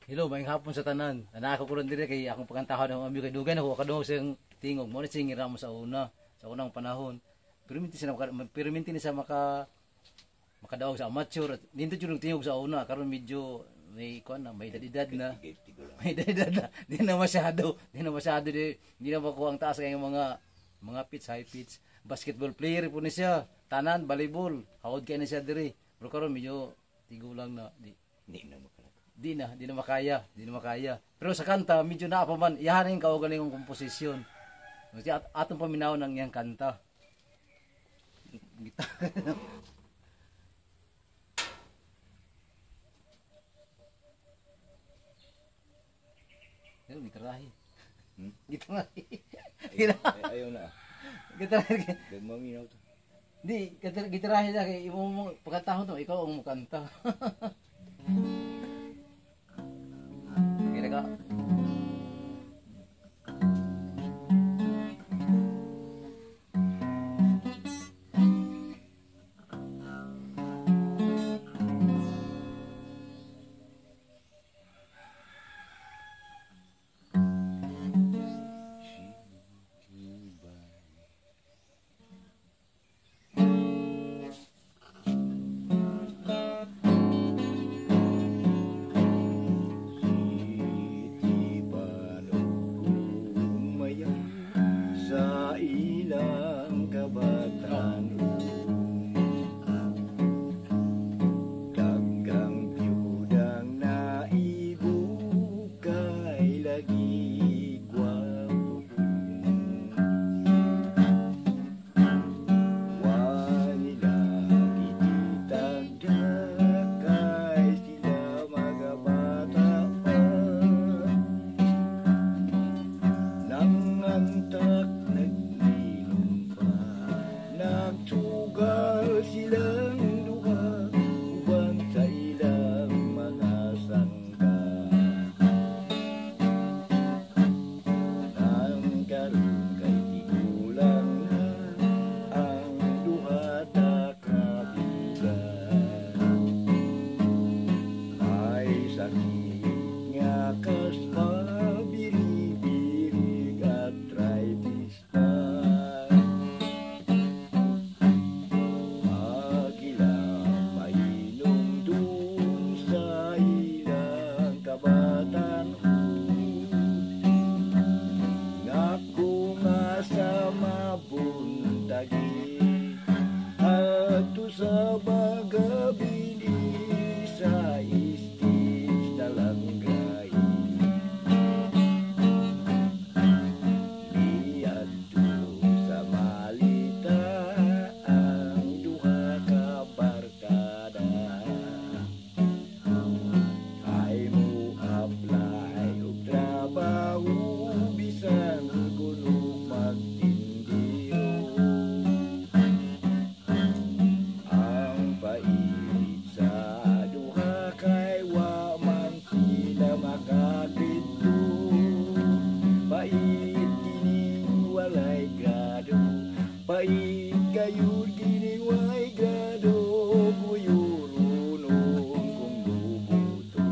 Hello, maayong hapon sa tanan. Ana ako ron dire kay akong pagkantahon ng amigo kay dugay na ko kadung siyang tingog mo ni singira mo sa unang panahon. Pero minti ni sa makadaog sa amateur at dito jud tingog sa una karon medyo may kuan na may edad na. May edad na. Di na masyado, di na makuha ang taas kay mga pitch, high pitch. Basketball player po ni siya. Tanan volleyball. Hawod kay na siya dire. Pero karon medyo tigulang na di na makaya. Pero sa kanta, medyo na pa man, iyahanin ka o galing ang komposisyon. Kasi atong paminaw ng iyang kanta. Pero gitarahe. Gitarahe. Ayaw na. Gitarahe. Maminaw to. Di, gitarahe na kay imo mo pagkatahon to, ikaw ang mukanta. Kira ka. Sa ilang kabataan dagang biyudang naibukay lagi gwapo wanila ititagdakay sila magabata nangantak nagtugal silang duha ubang sa ilang mga sangka nang karon kay tigulang na ang duha ta kabigan ay sakit nga kas pabiri-birig at arthritis pa. Ato sa bagabili sa istis na langgay di ato sa malita ang duha ka barkada ay mo apply og trabaho bisan kuno magtindiro ang pait sa duha kay wa man sila makapito pait kining walay grado pait gayud kining way grado buyurunong kung bubuto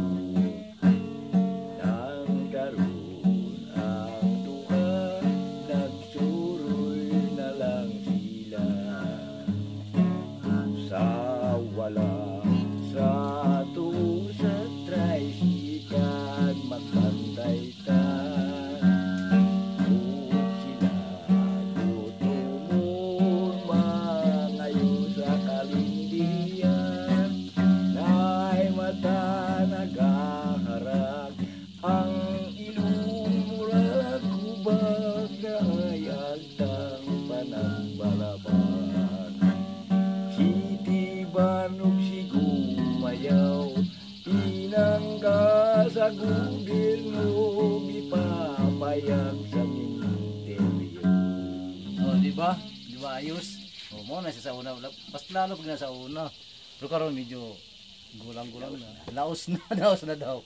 nang karon ang duha nagsuroy na lang sila sa wala sa tuo sa tricycle magpantay ta kung sila lutumon mangayo sa kalindihan na'y mata nagaharag ang ilong murag kubag na ay agtang panambalaban Sitibanog si Gumayaw pinangga sa gobyerno ipapayag sa ministeryo. Oh, di ba? Di ba ayos? Oh, mo na siya sa una. Mas lalo pag nasa una. Pero karon medyo gulang-gulang na. Laos na daw.